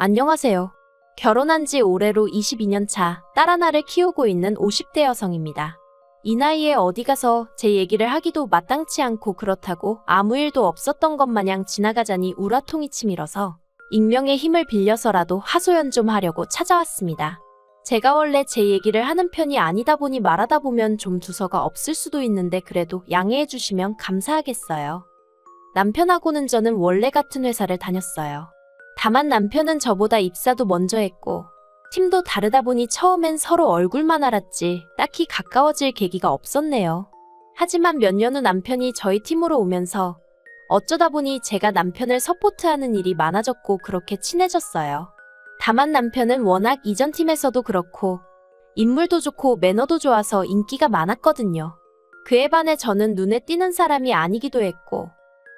안녕하세요. 결혼한 지 올해로 22년 차 딸 하나를 키우고 있는 50대 여성입니다. 이 나이에 어디 가서 제 얘기를 하기도 마땅치 않고 그렇다고 아무 일도 없었던 것 마냥 지나가자니 우라통이 치밀어서 익명의 힘을 빌려서라도 하소연 좀 하려고 찾아왔습니다. 제가 원래 제 얘기를 하는 편이 아니다 보니 말하다 보면 좀 두서가 없을 수도 있는데 그래도 양해해 주시면 감사하겠어요. 남편하고는 저는 원래 같은 회사를 다녔어요. 다만 남편은 저보다 입사도 먼저 했고 팀도 다르다 보니 처음엔 서로 얼굴만 알았지 딱히 가까워질 계기가 없었네요. 하지만 몇 년 후 남편이 저희 팀으로 오면서 어쩌다 보니 제가 남편을 서포트하는 일이 많아졌고 그렇게 친해졌어요. 다만 남편은 워낙 이전 팀에서도 그렇고 인물도 좋고 매너도 좋아서 인기가 많았거든요. 그에 반해 저는 눈에 띄는 사람이 아니기도 했고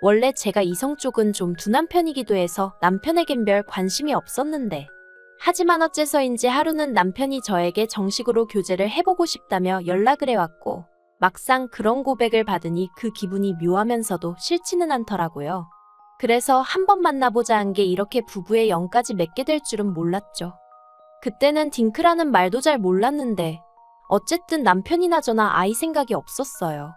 원래 제가 이성 쪽은 좀 둔한 편이기도 해서 남편에겐 별 관심이 없었는데 하지만 어째서인지 하루는 남편이 저에게 정식으로 교제를 해보고 싶다며 연락을 해왔고 막상 그런 고백을 받으니 그 기분이 묘하면서도 싫지는 않더라고요. 그래서 한번 만나보자 한 게 이렇게 부부의 영까지 맺게 될 줄은 몰랐죠. 그때는 딩크라는 말도 잘 몰랐는데 어쨌든 남편이나 저나 아이 생각이 없었어요.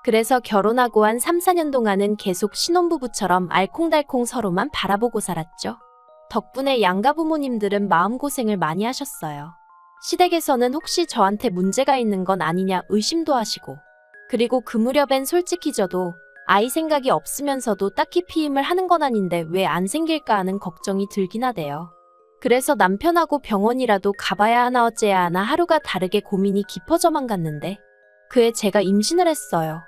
그래서 결혼하고 한 3, 4년 동안은 계속 신혼부부처럼 알콩달콩 서로만 바라보고 살았죠. 덕분에 양가 부모님들은 마음고생을 많이 하셨어요. 시댁에서는 혹시 저한테 문제가 있는 건 아니냐 의심도 하시고 그리고 그 무렵엔 솔직히 저도 아이 생각이 없으면서도 딱히 피임을 하는 건 아닌데 왜 안 생길까 하는 걱정이 들긴 하대요. 그래서 남편하고 병원이라도 가봐야 하나 어째야 하나 하루가 다르게 고민이 깊어져만 갔는데 그해 제가 임신을 했어요.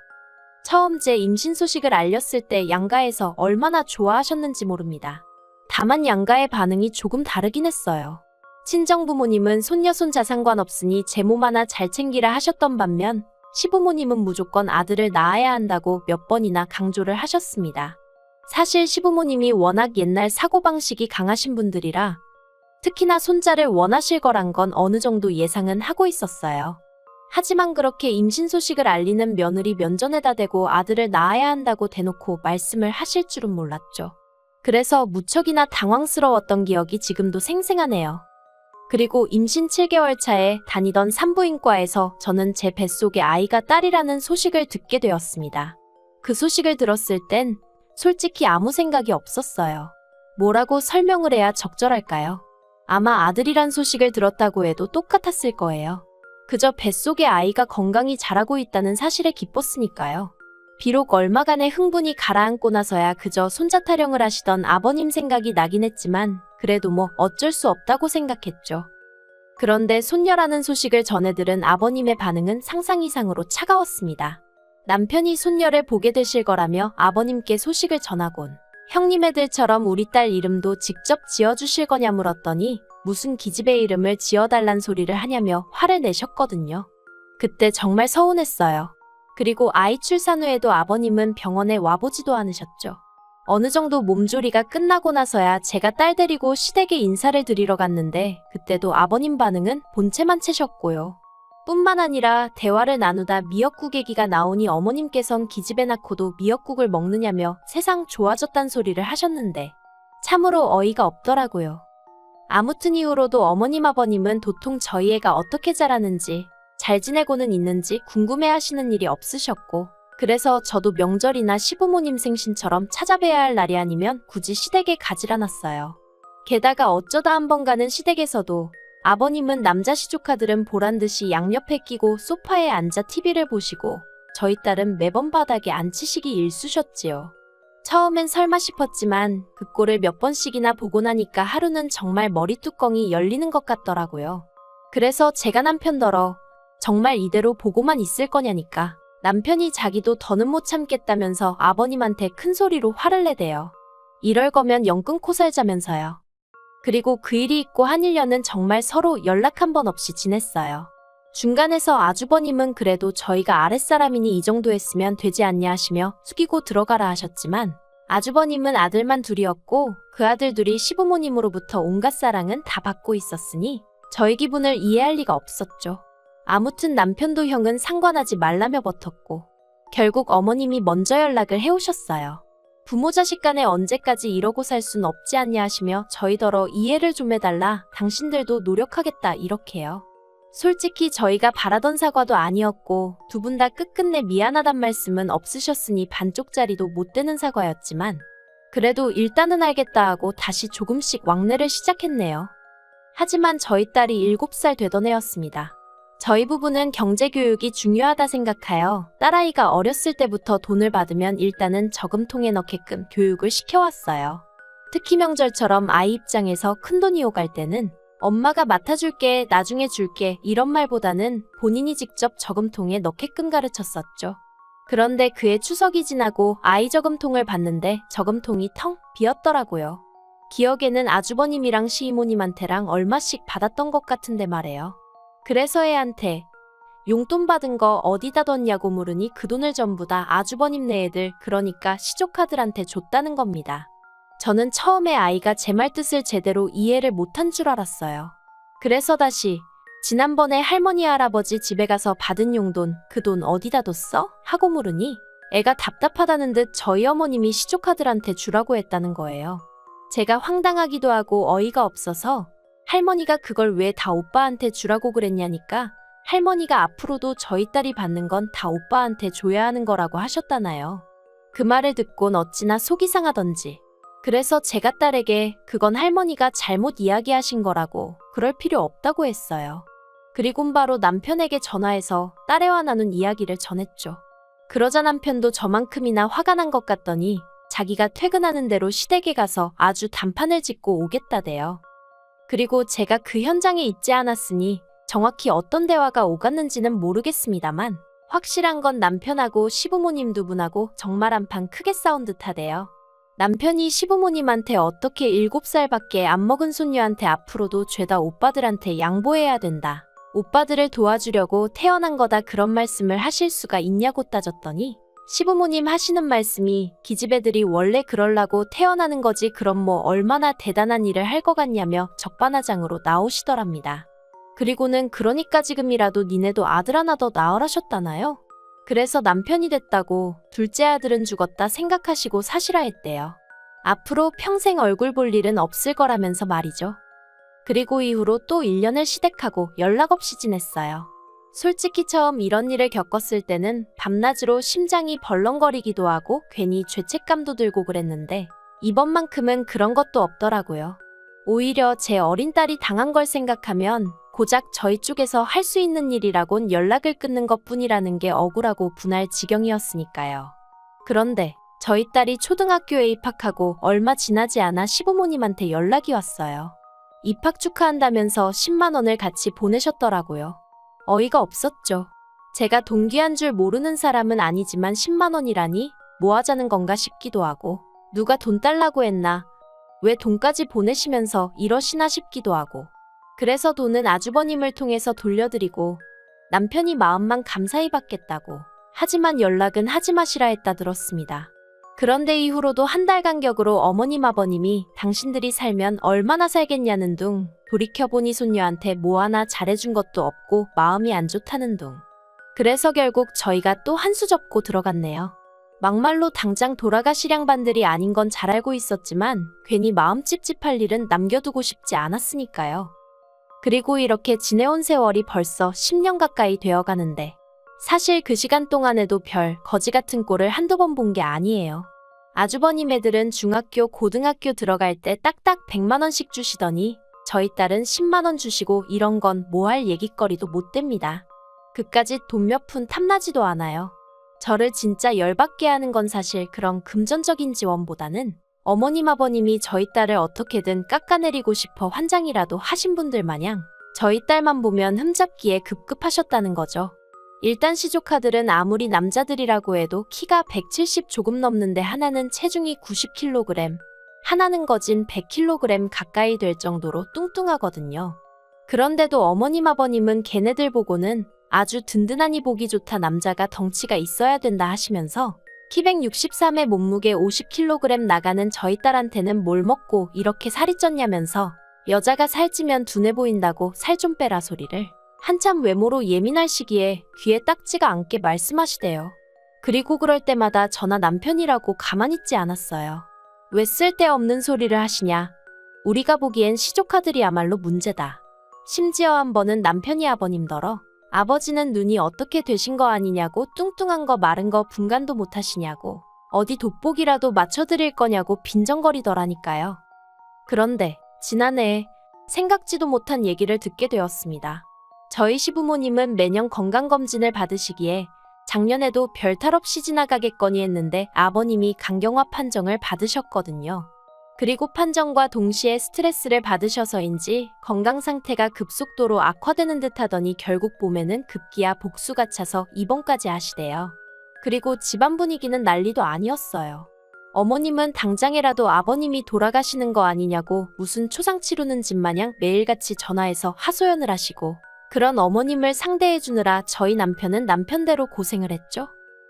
처음 제 임신 소식을 알렸을 때 양가에서 얼마나 좋아하셨는지 모릅니다. 다만 양가의 반응이 조금 다르긴 했어요. 친정 부모님은 손녀 손자 상관없으니 제 몸 하나 잘 챙기라 하셨던 반면 시부모님은 무조건 아들을 낳아야 한다고 몇 번이나 강조를 하셨습니다. 사실 시부모님이 워낙 옛날 사고방식이 강하신 분들이라 특히나 손자를 원하실 거란 건 어느 정도 예상은 하고 있었어요. 하지만 그렇게 임신 소식을 알리는 며느리 면전에다 대고 아들을 낳아야 한다고 대놓고 말씀을 하실 줄은 몰랐죠. 그래서 무척이나 당황스러웠던 기억이 지금도 생생하네요. 그리고 임신 7개월 차에 다니던 산부인과에서 저는 제 뱃속에 아이가 딸이라는 소식을 듣게 되었습니다. 그 소식을 들었을 땐 솔직히 아무 생각이 없었어요. 뭐라고 설명을 해야 적절할까요? 아마 아들이란 소식을 들었다고 해도 똑같았을 거예요. 그저 뱃속에 아이가 건강히 자라고 있다는 사실에 기뻤으니까요. 비록 얼마간의 흥분이 가라앉고 나서야 그저 손자 타령을 하시던 아버님 생각이 나긴 했지만 그래도 뭐 어쩔 수 없다고 생각했죠. 그런데 손녀라는 소식을 전해 들은 아버님의 반응은 상상 이상으로 차가웠습니다. 남편이 손녀를 보게 되실 거라며 아버님께 소식을 전하곤 형님 애들처럼 우리 딸 이름도 직접 지어주실 거냐 물었더니 무슨 기집애 이름을 지어달란 소리를 하냐며 화를 내셨거든요. 그때 정말 서운했어요. 그리고 아이 출산 후에도 아버님은 병원에 와보지도 않으셨죠. 어느 정도 몸조리가 끝나고 나서야 제가 딸 데리고 시댁에 인사를 드리러 갔는데 그때도 아버님 반응은 본체만 채셨고요. 뿐만 아니라 대화를 나누다 미역국 얘기가 나오니 어머님께선 기집애 낳고도 미역국을 먹느냐며 세상 좋아졌단 소리를 하셨는데 참으로 어이가 없더라고요. 아무튼 이후로도 어머님 아버님은 도통 저희 애가 어떻게 자라는지 잘 지내고는 있는지 궁금해하시는 일이 없으셨고 그래서 저도 명절이나 시부모님 생신처럼 찾아뵈야 할 날이 아니면 굳이 시댁에 가질 않았어요. 게다가 어쩌다 한번 가는 시댁에서도 아버님은 남자 시조카들은 보란듯이 양옆에 끼고 소파에 앉아 TV를 보시고 저희 딸은 매번 바닥에 앉히시기 일쑤셨지요. 처음엔 설마 싶었지만 그 꼴을 몇 번씩이나 보고 나니까 하루는 정말 머리뚜껑이 열리는 것 같더라고요. 그래서 제가 남편더러 정말 이대로 보고만 있을 거냐니까 남편이 자기도 더는 못 참겠다면서 아버님한테 큰 소리로 화를 내대요. 이럴 거면 영 끊고 살자면서요. 그리고 그 일이 있고 한 1년은 정말 서로 연락 한 번 없이 지냈어요. 중간에서 아주버님은 그래도 저희가 아랫사람이니 이 정도 했으면 되지 않냐 하시며 숙이고 들어가라 하셨지만 아주버님은 아들만 둘이었고 그 아들 둘이 시부모님으로부터 온갖 사랑은 다 받고 있었으니 저희 기분을 이해할 리가 없었죠. 아무튼 남편도 형은 상관하지 말라며 버텼고 결국 어머님이 먼저 연락을 해오셨어요. 부모 자식 간에 언제까지 이러고 살 순 없지 않냐 하시며 저희더러 이해를 좀 해달라, 당신들도 노력하겠다 이렇게요. 솔직히 저희가 바라던 사과도 아니었고 두 분 다 끝끝내 미안하단 말씀은 없으셨으니 반쪽짜리도 못 되는 사과였지만 그래도 일단은 알겠다 하고 다시 조금씩 왕래를 시작했네요. 하지만 저희 딸이 7살 되던 해였습니다. 저희 부부는 경제교육이 중요하다 생각하여 딸아이가 어렸을 때부터 돈을 받으면 일단은 저금통에 넣게끔 교육을 시켜왔어요. 특히 명절처럼 아이 입장에서 큰돈이 오갈 때는 엄마가 맡아줄게, 나중에 줄게 이런 말보다는 본인이 직접 저금통에 넣게끔 가르쳤었죠. 그런데 그해 추석이 지나고 아이 저금통을 봤는데 저금통이 텅 비었더라고요. 기억에는 아주버님이랑 시이모님한테랑 얼마씩 받았던 것 같은데 말해요. 그래서 애한테 용돈 받은 거 어디다 뒀냐고 물으니 그 돈을 전부 다 아주버님네 애들, 그러니까 시조카들한테 줬다는 겁니다. 저는 처음에 아이가 제 말 뜻을 제대로 이해를 못한 줄 알았어요. 그래서 다시 지난번에 할머니 할아버지 집에 가서 받은 용돈, 그 돈 어디다 뒀어? 하고 물으니 애가 답답하다는 듯 저희 어머님이 시조카들한테 주라고 했다는 거예요. 제가 황당하기도 하고 어이가 없어서 할머니가 그걸 왜 다 오빠한테 주라고 그랬냐니까 할머니가 앞으로도 저희 딸이 받는 건 다 오빠한테 줘야 하는 거라고 하셨다나요. 그 말을 듣곤 어찌나 속이 상하던지. 그래서 제가 딸에게 그건 할머니가 잘못 이야기하신 거라고, 그럴 필요 없다고 했어요. 그리곤 바로 남편에게 전화해서 딸애와 나눈 이야기를 전했죠. 그러자 남편도 저만큼이나 화가 난 것 같더니 자기가 퇴근하는 대로 시댁에 가서 아주 단판을 짓고 오겠다대요. 그리고 제가 그 현장에 있지 않았으니 정확히 어떤 대화가 오갔는지는 모르겠습니다만 확실한 건 남편하고 시부모님 두 분하고 정말 한판 크게 싸운 듯하대요. 남편이 시부모님한테 어떻게 7살밖에 안 먹은 손녀한테 앞으로도 죄다 오빠들한테 양보해야 된다, 오빠들을 도와주려고 태어난 거다 그런 말씀을 하실 수가 있냐고 따졌더니 시부모님 하시는 말씀이 기집애들이 원래 그럴라고 태어나는 거지 그럼 뭐 얼마나 대단한 일을 할 것 같냐며 적반하장으로 나오시더랍니다. 그리고는 그러니까 지금이라도 니네도 아들 하나 더 낳으라셨다나요? 그래서 남편이 됐다고 둘째 아들은 죽었다 생각하시고 사시라 했대요. 앞으로 평생 얼굴 볼 일은 없을 거라면서 말이죠. 그리고 이후로 또 1년을 시댁하고 연락 없이 지냈어요. 솔직히 처음 이런 일을 겪었을 때는 밤낮으로 심장이 벌렁거리기도 하고 괜히 죄책감도 들고 그랬는데 이번만큼은 그런 것도 없더라고요. 오히려 제 어린 딸이 당한 걸 생각하면 고작 저희 쪽에서 할 수 있는 일이라곤 연락을 끊는 것뿐이라는 게 억울하고 분할 지경이었으니까요. 그런데 저희 딸이 초등학교에 입학하고 얼마 지나지 않아 시부모님한테 연락이 왔어요. 입학 축하한다면서 10만 원을 같이 보내셨더라고요. 어이가 없었죠. 제가 동기한 줄 모르는 사람은 아니지만 10만 원이라니 뭐 하자는 건가 싶기도 하고 누가 돈 달라고 했나, 왜 돈까지 보내시면서 이러시나 싶기도 하고 그래서 돈은 아주버님을 통해서 돌려드리고 남편이 마음만 감사히 받겠다고 하지만 연락은 하지 마시라 했다 들었습니다. 그런데 이후로도 한 달 간격으로 어머님 아버님이 당신들이 살면 얼마나 살겠냐는 둥, 돌이켜보니 손녀한테 뭐 하나 잘해준 것도 없고 마음이 안 좋다는 둥. 그래서 결국 저희가 또 한 수 접고 들어갔네요. 막말로 당장 돌아가시량 반들이 아닌 건 잘 알고 있었지만 괜히 마음 찝찝할 일은 남겨두고 싶지 않았으니까요. 그리고 이렇게 지내온 세월이 벌써 10년 가까이 되어가는데 사실 그 시간 동안에도 별 거지 같은 꼴을 한두 번 본 게 아니에요. 아주버님 애들은 중학교, 고등학교 들어갈 때 딱딱 100만 원씩 주시더니 저희 딸은 10만 원 주시고 이런 건 뭐 할 얘기거리도 못 됩니다. 그까짓 돈 몇 푼 탐나지도 않아요. 저를 진짜 열받게 하는 건 사실 그런 금전적인 지원보다는 어머님 아버님이 저희 딸을 어떻게든 깎아내리고 싶어 환장이라도 하신 분들 마냥 저희 딸만 보면 흠잡기에 급급하셨다는 거죠. 일단 시조카들은 아무리 남자들이라고 해도 키가 170 조금 넘는데 하나는 체중이 90kg, 하나는 거진 100kg 가까이 될 정도로 뚱뚱하거든요. 그런데도 어머님 아버님은 걔네들 보고는 아주 든든하니 보기 좋다, 남자가 덩치가 있어야 된다 하시면서 키 163에 몸무게 50kg 나가는 저희 딸한테는 뭘 먹고 이렇게 살이 쪘냐면서 여자가 살찌면 둔해 보인다고 살 좀 빼라 소리를 한참 외모로 예민할 시기에 귀에 딱지가 않게 말씀하시대요. 그리고 그럴 때마다 저나 남편이라고 가만히 있지 않았어요. 왜 쓸데없는 소리를 하시냐. 우리가 보기엔 시조카들이야말로 문제다. 심지어 한 번은 남편이 아버님더러 아버지는 눈이 어떻게 되신 거 아니냐고 뚱뚱한 거 마른 거 분간도 못 하시냐고 어디 돋보기라도 맞춰드릴 거냐고 빈정거리더라니까요. 그런데 지난해 생각지도 못한 얘기를 듣게 되었습니다. 저희 시부모님은 매년 건강검진을 받으시기에 작년에도 별탈 없이 지나가겠거니 했는데 아버님이 간경화 판정을 받으셨거든요. 그리고 판정과 동시에 스트레스를 받으셔서인지 건강 상태가 급속도로 악화되는 듯 하더니 결국 봄에는 급기야 복수가 차서 입원까지 하시대요. 그리고 집안 분위기는 난리도 아니었어요. 어머님은 당장이라도 아버님이 돌아가시는 거 아니냐고 무슨 초상 치르는 집 마냥 매일같이 전화해서 하소연을 하시고 그런 어머님을 상대해 주느라 저희 남편은 남편대로 고생을 했죠.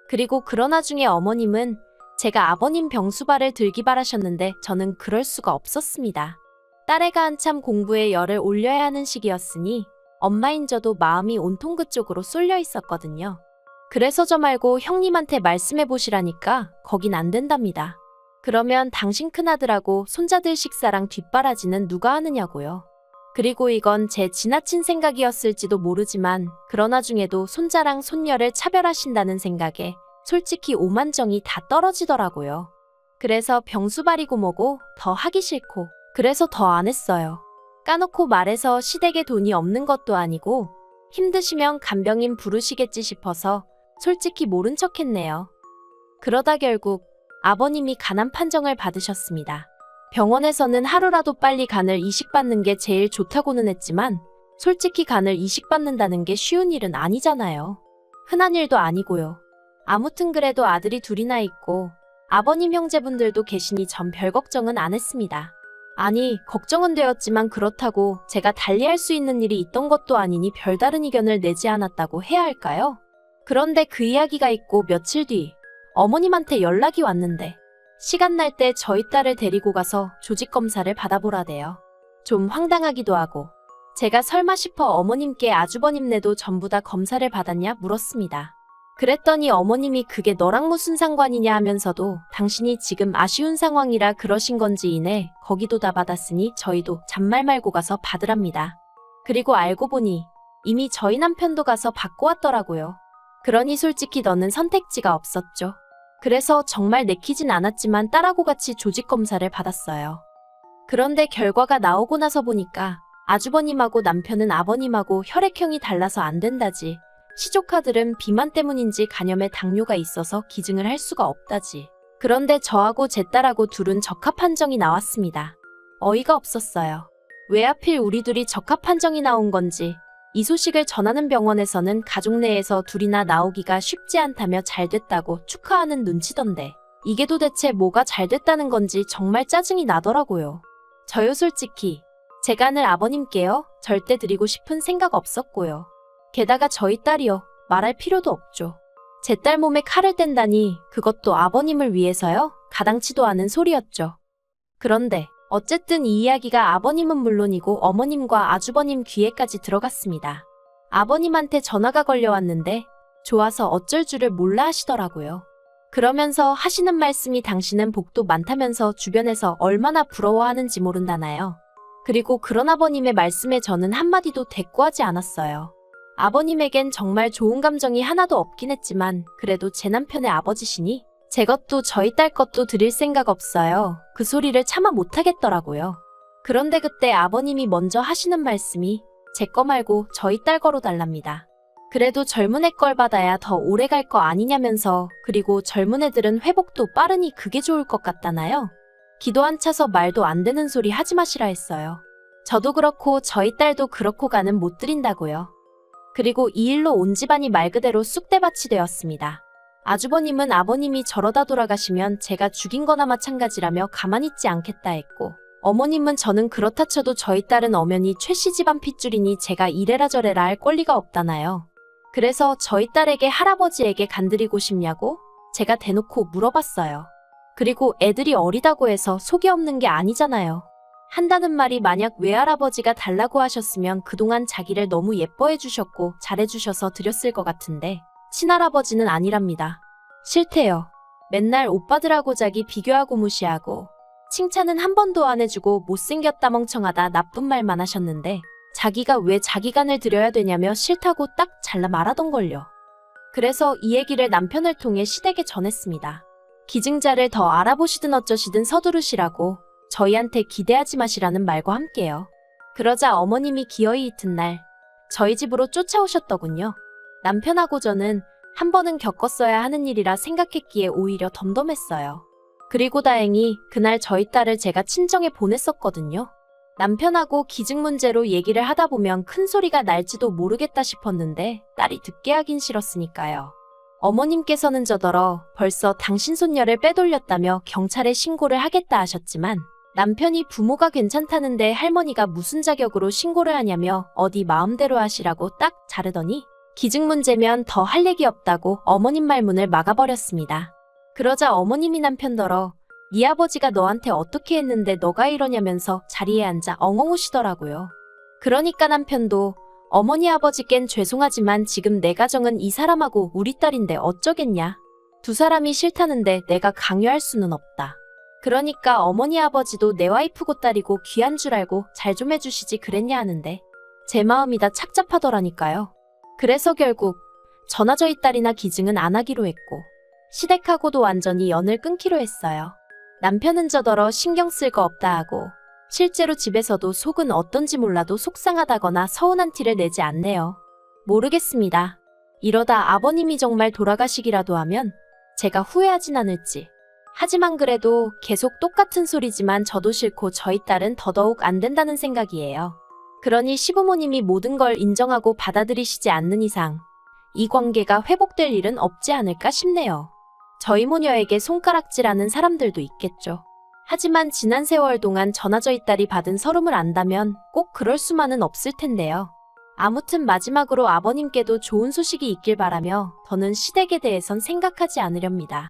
그리고 그러나 중에 어머님은 제가 아버님 병수발을 들기 바라셨는데 저는 그럴 수가 없었습니다. 딸애가 한참 공부에 열을 올려야 하는 시기였으니 엄마인 저도 마음이 온통 그쪽으로 쏠려 있었거든요. 그래서 저 말고 형님한테 말씀해 보시라니까 거긴 안 된답니다. 그러면 당신 큰아들하고 손자들 식사랑 뒷바라지는 누가 하느냐고요. 그리고 이건 제 지나친 생각이었을지도 모르지만 그러나 중에도 손자랑 손녀를 차별하신다는 생각에 솔직히 오만정이 다 떨어지더라고요. 그래서 병수발이고 뭐고 더 하기 싫고 그래서 더 안 했어요. 까놓고 말해서 시댁에 돈이 없는 것도 아니고 힘드시면 간병인 부르시겠지 싶어서 솔직히 모른 척 했네요. 그러다 결국 아버님이 간암 판정을 받으셨습니다. 병원에서는 하루라도 빨리 간을 이식받는 게 제일 좋다고는 했지만 솔직히 간을 이식받는다는 게 쉬운 일은 아니잖아요. 흔한 일도 아니고요. 아무튼 그래도 아들이 둘이나 있고 아버님 형제분들도 계시니 전 별 걱정은 안 했습니다. 아니, 걱정은 되었지만 그렇다고 제가 달리할 수 있는 일이 있던 것도 아니니 별다른 의견을 내지 않았다고 해야 할까요? 그런데 그 이야기가 있고 며칠 뒤 어머님한테 연락이 왔는데 시간 날 때 저희 딸을 데리고 가서 조직검사를 받아보라대요. 좀 황당하기도 하고 제가 설마 싶어 어머님께 아주버님네도 전부 다 검사를 받았냐 물었습니다. 그랬더니 어머님이 그게 너랑 무슨 상관이냐 하면서도 당신이 지금 아쉬운 상황이라 그러신 건지 이내 거기도 다 받았으니 저희도 잔말 말고 가서 받으랍니다. 그리고 알고 보니 이미 저희 남편도 가서 받고 왔더라고요. 그러니 솔직히 너는 선택지가 없었죠. 그래서 정말 내키진 않았지만 딸하고 같이 조직검사를 받았어요. 그런데 결과가 나오고 나서 보니까 아주버님하고 남편은 아버님하고 혈액형이 달라서 안 된다지. 시조카들은 비만 때문인지 간염에 당뇨가 있어서 기증을 할 수가 없다지. 그런데 저하고 제 딸하고 둘은 적합 판정이 나왔습니다. 어이가 없었어요. 왜 하필 우리 둘이 적합 판정이 나온 건지. 이 소식을 전하는 병원에서는 가족 내에서 둘이나 나오기가 쉽지 않다며 잘 됐다고 축하하는 눈치던데 이게 도대체 뭐가 잘 됐다는 건지 정말 짜증이 나더라고요. 저요 솔직히 제 간을 아버님께요 절대 드리고 싶은 생각 없었고요. 게다가 저희 딸이요 말할 필요도 없죠. 제 딸 몸에 칼을 뗀다니 그것도 아버님을 위해서요? 가당치도 않은 소리였죠. 그런데 어쨌든 이 이야기가 아버님은 물론이고 어머님과 아주버님 귀에까지 들어갔습니다. 아버님한테 전화가 걸려왔는데 좋아서 어쩔 줄을 몰라 하시더라고요. 그러면서 하시는 말씀이 당신은 복도 많다면서 주변에서 얼마나 부러워하는지 모른다나요. 그리고 그런 아버님의 말씀에 저는 한마디도 대꾸하지 않았어요. 아버님에겐 정말 좋은 감정이 하나도 없긴 했지만 그래도 제 남편의 아버지시니 제 것도 저희 딸 것도 드릴 생각 없어요. 그 소리를 차마 못하겠더라고요. 그런데 그때 아버님이 먼저 하시는 말씀이 제 거 말고 저희 딸 거로 달랍니다. 그래도 젊은 애 걸 받아야 더 오래 갈 거 아니냐면서 그리고 젊은 애들은 회복도 빠르니 그게 좋을 것 같다나요? 기도 안 차서 말도 안 되는 소리 하지 마시라 했어요. 저도 그렇고 저희 딸도 그렇고 가는 못 드린다고요. 그리고 이 일로 온 집안이 말 그대로 쑥대밭이 되었습니다. 아주버님은 아버님이 저러다 돌아가시면 제가 죽인 거나 마찬가지라며 가만히 있지 않겠다 했고 어머님은 저는 그렇다 쳐도 저희 딸은 엄연히 최씨 집안 핏줄이니 제가 이래라 저래라 할 권리가 없다나요. 그래서 저희 딸에게 할아버지에게 간드리고 싶냐고 제가 대놓고 물어봤어요. 그리고 애들이 어리다고 해서 속이 없는 게 아니잖아요. 한다는 말이 만약 외할아버지가 달라고 하셨으면 그동안 자기를 너무 예뻐해 주셨고 잘해 주셔서 드렸을 것 같은데 친할아버지는 아니랍니다. 싫대요. 맨날 오빠들하고 자기 비교하고 무시하고 칭찬은 한 번도 안 해주고 못생겼다 멍청하다 나쁜 말만 하셨는데 자기가 왜 자기 간을 들여야 되냐며 싫다고 딱 잘라 말하던걸요. 그래서 이 얘기를 남편을 통해 시댁에 전했습니다. 기증자를 더 알아보시든 어쩌시든 서두르시라고 저희한테 기대하지 마시라는 말과 함께요. 그러자 어머님이 기어이 이튿날 저희 집으로 쫓아오셨더군요. 남편하고 저는 한 번은 겪었어야 하는 일이라 생각했기에 오히려 덤덤했어요. 그리고 다행히 그날 저희 딸을 제가 친정에 보냈었거든요. 남편하고 기증 문제로 얘기를 하다 보면 큰 소리가 날지도 모르겠다 싶었는데 딸이 듣게 하긴 싫었으니까요. 어머님께서는 저더러 벌써 당신 손녀를 빼돌렸다며 경찰에 신고를 하겠다 하셨지만 남편이 부모가 괜찮다는데 할머니가 무슨 자격으로 신고를 하냐며 어디 마음대로 하시라고 딱 자르더니 기증 문제면 더 할 얘기 없다고 어머님 말문을 막아버렸습니다. 그러자 어머님이 남편더러 네 아버지가 너한테 어떻게 했는데 너가 이러냐면서 자리에 앉아 엉엉 우시더라고요. 그러니까 남편도 어머니 아버지껜 죄송하지만 지금 내 가정은 이 사람하고 우리 딸인데 어쩌겠냐. 두 사람이 싫다는데 내가 강요할 수는 없다. 그러니까 어머니 아버지도 내 와이프고 딸이고 귀한 줄 알고 잘 좀 해주시지 그랬냐 하는데 제 마음이 다 착잡하더라니까요. 그래서 결국 저나 저희 딸이나 기증은 안 하기로 했고 시댁하고도 완전히 연을 끊기로 했어요. 남편은 저더러 신경 쓸 거 없다 하고 실제로 집에서도 속은 어떤지 몰라도 속상하다거나 서운한 티를 내지 않네요. 모르겠습니다. 이러다 아버님이 정말 돌아가시기라도 하면 제가 후회하진 않을지. 하지만 그래도 계속 똑같은 소리지만 저도 싫고 저희 딸은 더더욱 안 된다는 생각이에요. 그러니 시부모님이 모든 걸 인정하고 받아들이시지 않는 이상 이 관계가 회복될 일은 없지 않을까 싶네요. 저희 모녀에게 손가락질하는 사람들도 있겠죠. 하지만 지난 세월 동안 저나 저희 딸이 받은 서름을 안다면 꼭 그럴 수만은 없을 텐데요. 아무튼 마지막으로 아버님께도 좋은 소식이 있길 바라며 더는 시댁에 대해선 생각하지 않으렵니다.